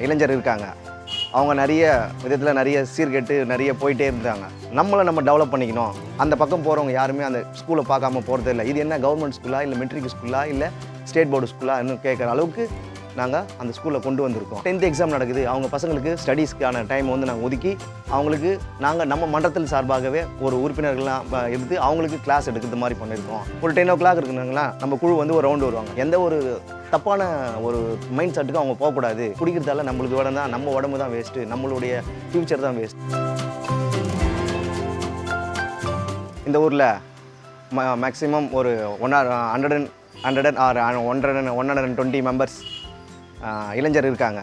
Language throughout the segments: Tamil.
இளைஞர் இருக்காங்க. அவங்க நிறைய விதத்தில் நிறைய சீர்கெட்டு நிறைய போயிட்டே இருந்தாங்க. நம்ம டெவலப் பண்ணிக்கணும். அந்த பக்கம் போகிறவங்க யாருமே அந்த ஸ்கூலை பார்க்காம போகிறதே இல்லை. இது என்ன கவர்மெண்ட் ஸ்கூலா இல்லை மெட்ரிக் ஸ்கூலா இல்லை ஸ்டேட் போர்டு ஸ்கூலா இன்னும் கேட்குற அளவுக்கு நாங்கள் அந்த ஸ்கூலில் கொண்டு வந்திருக்கோம். 10th எக்ஸாம் நடக்குது. அவங்க பசங்களுக்கு ஸ்டடீஸ்க்கான டைம் வந்து நாங்கள் ஒதுக்கி அவங்களுக்கு நாங்கள் நம்ம மன்றத்தில் சார்பாகவே ஒரு உறுப்பினர்கள்லாம் எடுத்து அவங்களுக்கு கிளாஸ் எடுக்கிறது மாதிரி பண்ணியிருக்கோம். ஒரு 10 o'clock இருக்குங்களா நம்ம குழு வந்து ஒரு ரவுண்டு வருவாங்க. எந்த ஒரு தப்பான ஒரு மைண்ட் செட்டுக்கு அவங்க போகக்கூடாது. குடிக்கிறதால நம்மளுக்கு உடம்பு தான், நம்ம உடம்பு தான் வேஸ்ட்டு, நம்மளுடைய ஃப்யூச்சர் தான் வேஸ்ட். இந்த ஊரில் மேக்ஸிமம் ஒரு 120 மெம்பர்ஸ் இளைஞர் இருக்காங்க.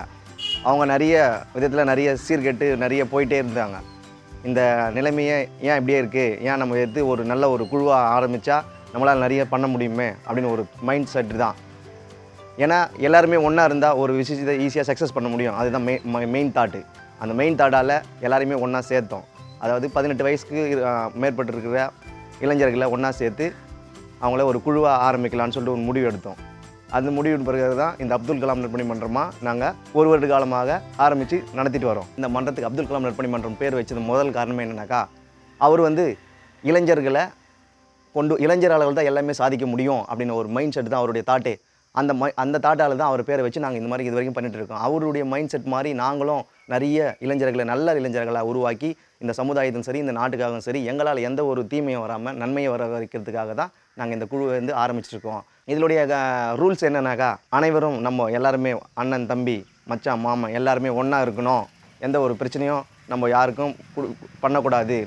அவங்க நிறைய விதத்தில் நிறைய சீர்கெட்டு நிறைய போயிட்டே இருந்தாங்க. இந்த நிலைமையே ஏன் இப்படியே இருக்குது, ஏன் நம்ம எடுத்து ஒரு நல்ல ஒரு குழுவாக ஆரம்பித்தா நம்மளால் நிறைய பண்ண முடியுமே அப்படின்னு ஒரு மைண்ட் செட்டு தான். ஏன்னா எல்லாருமே ஒன்றா இருந்தால் ஒரு விஷயத்தை ஈஸியாக சக்ஸஸ் பண்ண முடியும். அதுதான் மெயின் தாட்டு. அந்த மெயின் தாட்டால் எல்லாருமே ஒன்றா சேர்த்தோம். அதாவது 18 வயசுக்கு மேற்பட்டு இருக்கிற இளைஞர்களை ஒன்றா சேர்த்து அவங்கள ஒரு குழுவாக ஆரம்பிக்கலான்னு சொல்லிட்டு ஒரு முடிவு எடுத்தோம். அந்த முடிவின் பிறகு தான் இந்த அப்துல் கலாம் நற்பணி மன்றமாக நாங்கள் ஒரு வருட காலமாக ஆரம்பித்து நடத்திட்டு வரோம். இந்த மன்றத்துக்கு அப்துல் கலாம் நற்பணி மன்றம் பேர் வச்சது முதல் காரணமே என்னன்னாக்கா, அவர் வந்து இளைஞர்களால் தான் எல்லாமே சாதிக்க முடியும் அப்படின்னு ஒரு மைண்ட் செட் தான் அவருடைய தாட்டே. அந்த தாட்டால் தான் அவர் பேரை வச்சு நாங்கள் இந்த மாதிரி இது வரைக்கும் பண்ணிகிட்டு இருக்கோம். அவருடைய மைண்ட் செட் மாதிரி நாங்களும் நிறைய இளைஞர்களை நல்ல இளைஞர்களை உருவாக்கி இந்த சமுதாயத்தும் சரி இந்த நாட்டுக்காகவும் சரி எங்களால் எந்த ஒரு தீமையும் வராமல் நன்மையை வர வைக்கிறதுக்காக தான் நாங்கள் இந்த குழுவை வந்து ஆரம்பிச்சிருக்கோம். இதனுடைய ரூல்ஸ் என்னன்னாக்கா, அனைவரும் நம்ம எல்லாருமே அண்ணன் தம்பி மச்சான் மாமன் எல்லாருமே ஒன்றா இருக்கணும். எந்த ஒரு பிரச்சனையும் நம்ம யாருக்கும் பண்ணக்கூடாது.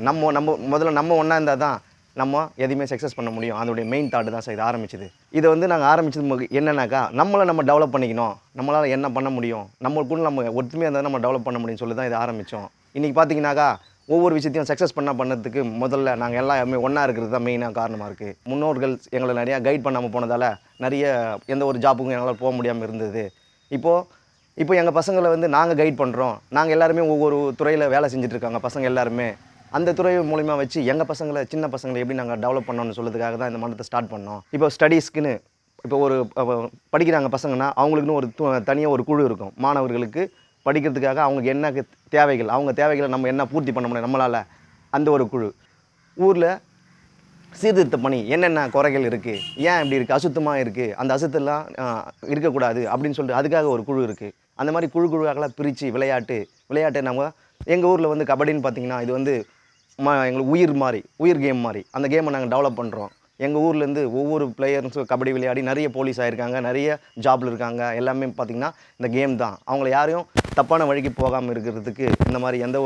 முதல்ல நம்ம ஒன்றா இருந்தால் தான் நம்ம எதையுமே சக்ஸஸ் பண்ண முடியும். அதோடைய மெயின் தாட்டு தான் சார் இது ஆரம்பிச்சது. இதை வந்து நாங்கள் ஆரம்பிச்சது என்னன்னாக்கா, நம்ம டெவலப் பண்ணிக்கணும். நம்மளால் என்ன பண்ண முடியும், நம்மளுக்குள்ள நம்ம ஒற்றுமையாக இருந்தால் நம்ம டெவலப் பண்ண முடியும்னு சொல்லி தான் இதை ஆரம்பித்தோம். இன்றைக்கி பார்த்தீங்கன்னாக்கா ஒவ்வொரு விஷயத்தையும் சக்ஸஸ் பண்ணதுக்கு முதல்ல நாங்கள் எல்லாமே ஒன்றா இருக்கிறது தான் மெயினாக காரணமாக இருக்குது. முன்னோர்கள் எங்களை நிறையா கைட் பண்ணாமல் போனதால் நிறைய எந்த ஒரு ஜாப்புக்கும் எங்களால் போக முடியாமல் இருந்தது. இப்போ எங்கள் பசங்களை வந்து நாங்கள் கைட் பண்ணுறோம். நாங்கள் எல்லாருமே ஒவ்வொரு துறையில் வேலை செஞ்சுட்ருக்காங்க பசங்க எல்லாருமே. அந்த துறை மூலிமா வச்சு எங்கள் பசங்களை சின்ன பசங்களை எப்படி நாங்கள் டெவலப் பண்ணோன்னு சொல்கிறதுக்காக தான் இந்த மன்றத்தை ஸ்டார்ட் பண்ணோம். இப்போ ஸ்டடீஸ்க்குன்னு இப்போ ஒரு படிக்கிறாங்க பசங்கன்னா அவங்களுக்குன்னு ஒரு தனியாக ஒரு குழு இருக்கும். மாணவர்களுக்கு படிக்கிறதுக்காக அவங்களுக்கு என்ன தேவைகள், அவங்க தேவைகளை நம்ம என்ன பூர்த்தி பண்ண முடியும் நம்மளால், அந்த ஒரு குழு. ஊரில் சீர்திருத்த பணி என்னென்ன குறைகள் இருக்குது, ஏன் இப்படி இருக்குது, அசுத்தமாக இருக்குது, அந்த அசுத்தெல்லாம் இருக்கக்கூடாது அப்படின்னு சொல்லிட்டு அதுக்காக ஒரு குழு இருக்குது. அந்த மாதிரி குழுக்களாக பிரித்து விளையாட்டு நம்ம எங்கள் ஊரில் வந்து கபடின்னு பார்த்திங்கன்னா இது வந்து எங்களுக்கு உயிர் கேம் மாதிரி அந்த கேமை நாங்கள் டெவலப் பண்ணுறோம். எங்கள் ஊர்லேருந்து ஒவ்வொரு பிளேயர்ஸும் கபடி விளையாடி நிறைய போலீஸ் ஆகிருக்காங்க, நிறைய ஜாபில் இருக்காங்க. எல்லாமே பார்த்திங்கன்னா இந்த கேம் தான். அவங்கள யாரையும் தப்பான வழிக்கு போகாமல் இருக்கிறதுக்கு இந்த மாதிரி இந்த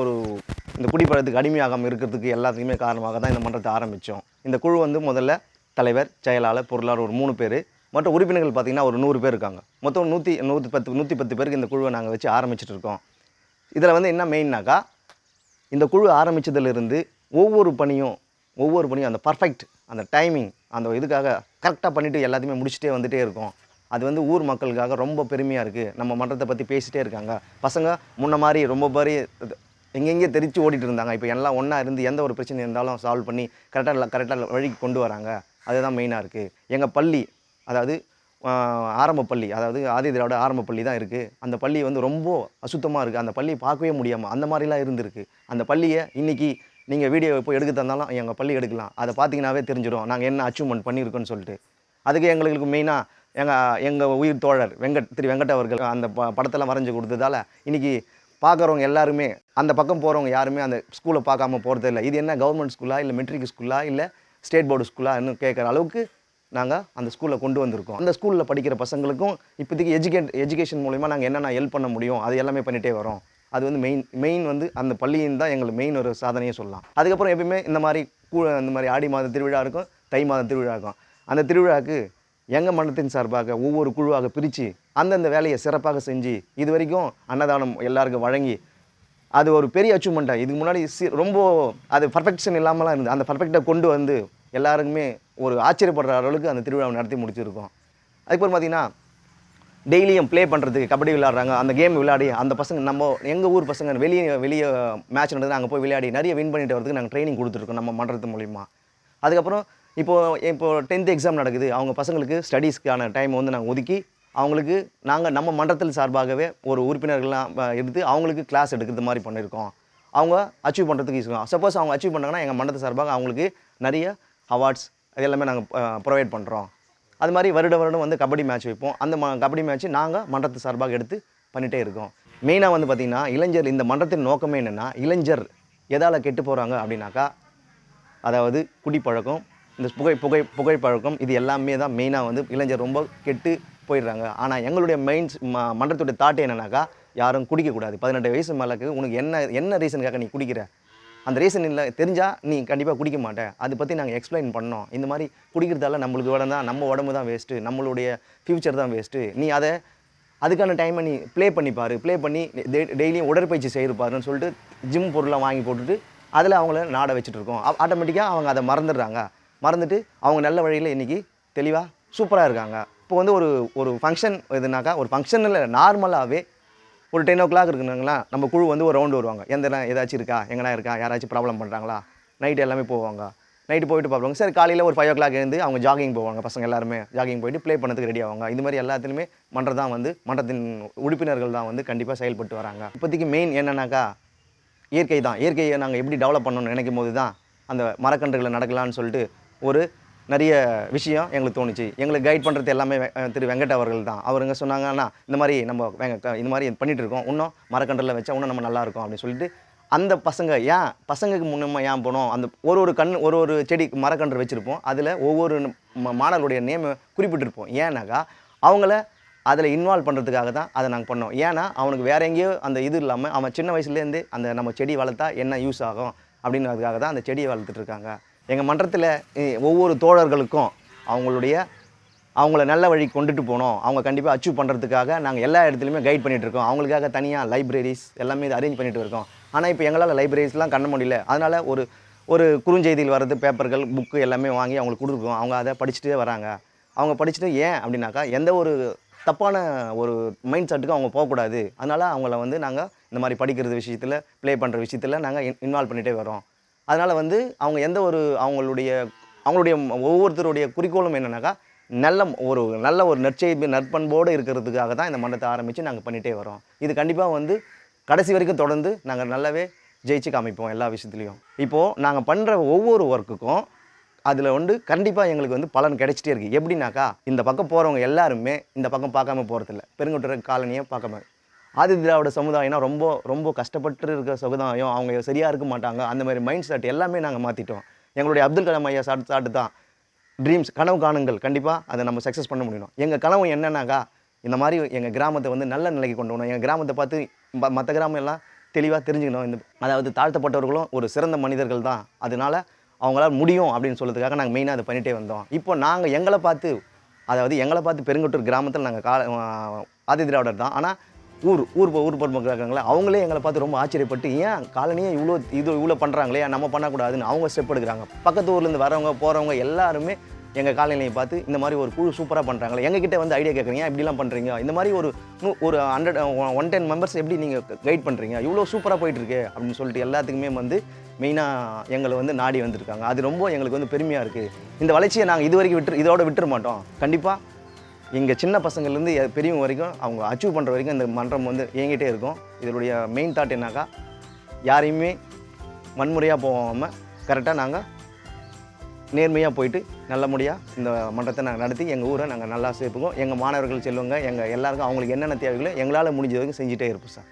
குடிப்பழத்துக்கு அடிமையாகாமல் இருக்கிறதுக்கு எல்லாத்துக்குமே காரணமாக தான் இந்த மன்றத்தை ஆரம்பித்தோம். இந்த குழு வந்து முதல்ல தலைவர், செயலாளர், பொருளாளர் ஒரு 3 பேர், மற்ற உறுப்பினர்கள் பார்த்திங்கன்னா ஒரு 100 பேர் இருக்காங்க. மொத்தம் 110 பேருக்கு இந்த குழுவை நாங்கள் வச்சு ஆரம்பிச்சிட்டு இருக்கோம். இதில் வந்து என்ன மெயின்னாக்கா, இந்த குழு ஆரம்பித்ததுலேருந்து ஒவ்வொரு பணியும் அந்த பர்ஃபெக்ட் அந்த டைமிங் அந்த இதுக்காக கரெக்டாக பண்ணிவிட்டு எல்லாத்தையுமே முடிச்சுட்டே வந்துகிட்டே இருக்கோம். அது வந்து ஊர் மக்களுக்காக ரொம்ப பெருமையாக இருக்குது. நம்ம மன்றத்தை பற்றி பேசிகிட்டே இருக்காங்க. பசங்க முன்ன மாதிரி ரொம்ப எங்கெங்கே தெரிச்சு ஓடிட்டு இருந்தாங்க. இப்போ எல்லாம் ஒன்றா இருந்து எந்த ஒரு பிரச்சனை இருந்தாலும் சால்வ் பண்ணி கரெக்டாக வழிக்கு கொண்டு வராங்க. அதுதான் மெயினாக இருக்குது. எங்கள் பள்ளி அதாவது ஆரம்ப பள்ளி, அதாவது ஆதி திராவிட ஆரம்ப பள்ளி தான் இருக்குது. அந்த பள்ளி வந்து ரொம்ப அசுத்தமாக இருக்குது. அந்த பள்ளியை பார்க்கவே முடியாமல் அந்த மாதிரிலாம் இருந்திருக்கு. அந்த பள்ளியை இன்றைக்கி நீங்கள் வீடியோ எப்போ எடுக்க தந்தாலும் எங்கள் பள்ளி எடுக்கலாம். அதை பார்த்தீங்கன்னாவே தெரிஞ்சிடும் நாங்கள் என்ன அச்சீவ்மெண்ட் பண்ணியிருக்கோன்னு சொல்லிட்டு. அதுக்கு எங்களுக்கு மெயினாக எங்கள் உயிர் தோழர் வெங்கட் அவர்கள் அந்த படத்தெல்லாம் வரைஞ்சி கொடுத்ததால் இன்றைக்கி பார்க்குறவங்க எல்லாருமே அந்த பக்கம் போகிறவங்க யாருமே அந்த ஸ்கூலை பார்க்காம போகிறதே இல்லை. இது என்ன கவர்மெண்ட் ஸ்கூலா இல்லை மெட்ரிக் ஸ்கூலா இல்லை ஸ்டேட் போர்டு ஸ்கூலா இன்னும் கேட்குற அளவுக்கு நாங்கள் அந்த ஸ்கூலில் கொண்டு வந்திருக்கோம். அந்த ஸ்கூலில் படிக்கிற பசங்களுக்கும் இப்போதைக்கு எஜுகேஷன் மூலிமா நாங்கள் என்னென்ன ஹெல்ப் பண்ண முடியும் அது எல்லாமே பண்ணிகிட்டே வரோம். அது வந்து மெயின் வந்து அந்த பள்ளியின் தான் எங்களுக்கு மெயின் ஒரு சாதனையே சொல்லலாம். அதுக்கப்புறம் எப்பயுமே இந்த மாதிரி ஆடி மாத திருவிழா இருக்கும், தை மாத திருவிழா இருக்கும். அந்த திருவிழாவுக்கு எங்கள் மன்றத்தின் சார்பாக ஒவ்வொரு குழுவாக பிரித்து அந்தந்த வேலையை சிறப்பாக செஞ்சு இது வரைக்கும் அன்னதானம் எல்லாருக்கும் வழங்கி அது ஒரு பெரிய அச்சீவ்மெண்ட்டாக. இதுக்கு முன்னாடி ரொம்ப அது பர்ஃபெக்ஷன் இல்லாமலாம் இருந்தது. அந்த பர்ஃபெக்டாக கொண்டு வந்து எல்லாருக்குமே ஒரு ஆச்சரியப்படுற அளவுக்கு அந்த திருவிழாவை நடத்தி முடிச்சிருக்கோம். அதுக்கப்புறம் பார்த்திங்கன்னா டெய்லியும் ப்ளே பண்ணுறதுக்கு கபடி விளையாடுறாங்க. அந்த கேம் விளையாடி அந்த பசங்க எங்கள் ஊர் பசங்க வெளியே மேட்ச் நடந்தது அங்கே போய் விளையாடி நிறைய வின் பண்ணிட்டு வரதுக்கு நாங்கள் ட்ரைனிங் கொடுத்துருக்கோம் நம்ம மன்றத்து மூலிமா. அதுக்கப்புறம் இப்போ 10th எக்ஸாம் நடக்குது. அவங்க பசங்களுக்கு ஸ்டடீஸ்க்கான டைம் வந்து நாங்கள் ஒதுக்கி அவங்களுக்கு நாங்கள் நம்ம மன்றத்தில் சார்பாகவே ஒரு உறுப்பினர்கள்லாம் எடுத்து அவங்களுக்கு கிளாஸ் எடுக்கிறது மாதிரி பண்ணியிருக்கோம். அவங்க அச்சீவ் பண்ணுறதுக்கு யூஸ் ஆகும். சப்போஸ் அவங்க அச்சீவ் பண்ணாங்கன்னா எங்கள் மன்றத்து சார்பாக அவங்களுக்கு நிறைய அவார்ட்ஸ் அது எல்லாமே நாங்கள் ப்ரொவைட் பண்ணுறோம். அது மாதிரி வருடம் வந்து கபடி மேட்ச் வைப்போம். அந்த கபடி மேட்ச் நாங்கள் மன்றத்து சார்பாக எடுத்து பண்ணிகிட்டே இருக்கோம். மெயினாக வந்து பார்த்திங்கன்னா இளைஞர் இந்த மன்றத்தின் நோக்கமே என்னென்னா, இளைஞர் எதால் கெட்டு போகிறாங்க அப்படின்னாக்கா, அதாவது குடிப்பழக்கம், இந்த புகைப்பழக்கம், இது எல்லாமே தான் மெயினாக வந்து இளைஞர் ரொம்ப கெட்டு போயிடுறாங்க. ஆனால் எங்களுடைய மன்றத்துடைய தாட் என்னன்னாக்கா, யாரும் குடிக்கக்கூடாது. 18 வயசு மேலக்கு உனக்கு என்ன ரீசனுக்காக நீ குடிக்கிற, அந்த ரீசன் இல்லை தெரிஞ்சால் நீ கண்டிப்பாக குடிக்க மாட்டேன். அதை பற்றி நாங்கள் எக்ஸ்பிளைன் பண்ணோம். இந்த மாதிரி குடிக்கிறதால நம்மளுக்கு நம்ம உடம்பு தான் வேஸ்ட்டு, நம்மளுடைய ஃப்யூச்சர் தான் வேஸ்ட்டு. நீ அதுக்கான டைமை நீ ப்ளே பண்ணி டெய்லியும் உடற்பயிற்சி செய்திருப்பாருன்னு சொல்லிட்டு ஜிம் பொருளாக வாங்கி போட்டுட்டு அதில் அவங்கள நாட வச்சுட்டு இருக்கோம். ஆட்டோமேட்டிக்காக அவங்க அதை மறந்துட்டு அவங்க நல்ல வழியில் இன்றைக்கி தெளிவாக சூப்பராக இருக்காங்க. இப்போ வந்து ஒரு ஃபங்க்ஷன் எதுனாக்கா, ஒரு ஃபங்க்ஷன் இல்லை, நார்மலாகவே ஒரு 10 o'clock இருக்குங்களா, நம்ம குழு வந்து ஒரு ரவுண்டு வருவாங்க. ஏதாச்சும் இருக்கா, எங்கன்னா இருக்கா, யாராச்சும் ப்ராப்ளம் பண்ணுறாங்களா, நைட்டு எல்லாமே போவாங்க. நைட்டு போயிட்டு பார்ப்பாங்க. சரி, காலையில் ஒரு 5 o'clock எழுந்து அவங்க ஜாகிங் போவாங்க. பசங்க எல்லாருமே ஜாகிங் போயிட்டு ப்ளே பண்ணதுக்கு ரெடி ஆவாங்க. இது மாதிரி எல்லாத்துலேயுமே மன்றத்தின் உறுப்பினர்கள் தான் வந்து கண்டிப்பாக செயல்பட்டு வராங்க. இப்போதைக்கு மெயின் என்னன்னாக்கா இயற்கை தான். இயற்கையை நாங்கள் எப்படி டெவலப் பண்ணணும்னு நினைக்கும் போது தான் அந்த மரக்கன்றுகளை நடக்கலான்னு சொல்லிட்டு ஒரு நிறைய விஷயம் எங்களுக்கு தோணுச்சு. எங்களுக்கு கைட் பண்ணுறது எல்லாமே திரு வெங்கட் அவர்கள் தான். அவருங்க சொன்னாங்கன்னா, இந்த மாதிரி நம்ம இந்த மாதிரி பண்ணிகிட்டு இருக்கோம், இன்னும் மரக்கன்றில் வச்சா இன்னும் நம்ம நல்லாயிருக்கும் அப்படின்னு சொல்லிட்டு அந்த பசங்களுக்கு முன்னமாக ஏன் போனோம், அந்த ஒரு செடி மரக்கன்று வச்சுருப்போம். அதில் ஒவ்வொரு மாணவர்களுடைய நேமை குறிப்பிட்டிருப்போம். ஏன்னாக்கா அவங்கள அதில் இன்வால்வ் பண்ணுறதுக்காக தான் அதை நாங்கள் பண்ணோம். ஏன்னா அவனுக்கு வேறு எங்கேயோ அந்த இது இல்லாமல் அவன் சின்ன வயசுலேருந்து அந்த நம்ம செடி வளர்த்தா என்ன யூஸ் ஆகும் அப்படின்றதுக்காக தான் அந்த செடியை வளர்த்துட்ருக்காங்க. எங்கள் மன்றத்தில் ஒவ்வொரு தோழர்களுக்கும் அவங்கள நல்ல வழி கொண்டுட்டு போனோம், அவங்க கண்டிப்பாக அச்சீவ் பண்ணுறதுக்காக நாங்கள் எல்லா இடத்துலையுமே கைட் பண்ணிகிட்ருக்கோம். அவங்களுக்காக தனியாக லைப்ரரிஸ் எல்லாமே இது அரேஞ்ச் பண்ணிகிட்டு இருக்கோம். ஆனால் இப்போ எங்களால் லைப்ரரிஸ்லாம் பண்ண முடியல. அதனால் ஒரு குறுஞ்செய்தியில் வர்றது பேப்பர்கள், புக்கு எல்லாமே வாங்கி அவங்களுக்கு கொடுத்துருக்கோம். அவங்க அதை படிச்சுட்டே வராங்க. அவங்க படிச்சுட்டு ஏன் அப்படின்னாக்கா, எந்த ஒரு தப்பான ஒரு மைண்ட் செட்டுக்கு அவங்க போகக்கூடாது. அதனால் அவங்கள வந்து நாங்கள் இந்த மாதிரி படிக்கிறது விஷயத்தில், ப்ளே பண்ணுற விஷயத்தில் நாங்கள் இன்வால்வ் பண்ணிகிட்டே வரோம். அதனால் வந்து அவங்க அவங்களுடைய ஒவ்வொருத்தருடைய குறிக்கோளும் என்னன்னாக்கா, நல்ல ஒரு நற்பண்போடு இருக்கிறதுக்காக தான் இந்த மன்றத்தை ஆரம்பித்து நாங்கள் பண்ணிகிட்டே வரோம். இது கண்டிப்பாக வந்து கடைசி வரைக்கும் தொடர்ந்து நாங்கள் நல்லாவே ஜெயிச்சு காமிப்போம் எல்லா விஷயத்துலையும். இப்போது நாங்கள் பண்ணுற ஒவ்வொரு ஒர்க்குக்கும் அதில் வந்து கண்டிப்பாக எங்களுக்கு வந்து பலன் கிடைச்சிட்டே இருக்குது. எப்படின்னாக்கா, இந்த பக்கம் போகிறவங்க எல்லாருமே இந்த பக்கம் பார்க்காம போகிறதில்ல. பெருங்குற்ற காலனியை பார்க்காம, ஆதி திராவிட சமுதாயம்னா ரொம்ப ரொம்ப கஷ்டப்பட்டு இருக்கிற சமுதாயம், அவங்க சரியாக இருக்க மாட்டாங்க. அந்த மாதிரி மைண்ட் செட் எல்லாமே நாங்கள் மாற்றிட்டோம். எங்களுடைய அப்துல் கலாம் ஐயா சாட்டு தான் ட்ரீம்ஸ், கனவு காணுங்கள், கண்டிப்பாக அதை நம்ம சக்ஸஸ் பண்ண முடியும். எங்கள் கனவு என்னன்னாக்கா, இந்த மாதிரி எங்கள் கிராமத்தை வந்து நல்ல நிலைக்கு கொண்டு வரணும். எங்கள் கிராமத்தை பார்த்து மற்ற கிராமம் எல்லாம் தெளிவாக தெரிஞ்சுக்கணும். அதாவது தாழ்த்தப்பட்டவர்களும் ஒரு சிறந்த மனிதர்கள் தான், அதனால அவங்களால முடியும் அப்படின்னு சொல்கிறதுக்காக நாங்கள் மெயினாக அதை பண்ணிகிட்டே வந்தோம். இப்போ நாங்கள் எங்களை பார்த்து பெருங்குட்டூர் கிராமத்தில் நாங்கள் ஆதி திராவிடர் தான். ஆனால் ஊர் பொறுப்பாக இருக்காங்களே, அவங்களே எங்களை பார்த்து ரொம்ப ஆச்சரியப்பட்டு, ஏன் காலனியே இவ்வளோ பண்ணுறாங்களே, நம்ம பண்ணக்கூடாதுன்னு அவங்க ஸ்டெப் எடுக்கிறாங்க. பக்கத்து ஊர்லேருந்து வரவங்க போகிறவங்க எல்லாருமே எங்கள் காலனியை பார்த்து இந்த மாதிரி ஒரு குழு சூப்பராக பண்ணுறாங்களே, எங்ககிட்ட வந்து ஐடியா கேட்குறீங்க, எப்படிலாம் பண்ணுறீங்க, இந்த மாதிரி ஒரு 110 மெம்பர்ஸ் எப்படி நீங்கள் கைட் பண்ணுறீங்க, இவ்வளோ சூப்பராக போயிட்டுருக்கு அப்படின்னு சொல்லிட்டு எல்லாத்துக்குமே வந்து மெயினாக எங்களை வந்து நாடி வந்திருக்காங்க. அது ரொம்ப எங்களுக்கு வந்து பெருமையாக இருக்குது. இந்த வளர்ச்சியை நாங்கள் இது வரைக்கும் இதோட விட்டுற மாட்டோம். கண்டிப்பாக எங்கள் சின்ன பசங்கள்லேருந்து பெரியவங்க வரைக்கும் அவங்க அச்சீவ் பண்ணுற வரைக்கும் இந்த மன்றம் வந்து இயங்கிட்டே இருக்கும். இதனுடைய மெயின் தாட் என்னாக்கா, யாரையுமே வன்முறையாக போகாமல் கரெக்டாக நாங்கள் நேர்மையாக போயிட்டு நல்லபடியாக இந்த மன்றத்தை நாங்கள் நடத்தி எங்கள் ஊரை நாங்கள் நல்லா சேர்த்துக்குவோம். எங்கள் மாணவர்கள் செல்வங்க, எங்கள் எல்லாருக்கும் அவங்களுக்கு என்னென்ன தேவைகளோ எங்களால் முடிஞ்ச வரைக்கும் செஞ்சுட்டே இருப்போம் சார்.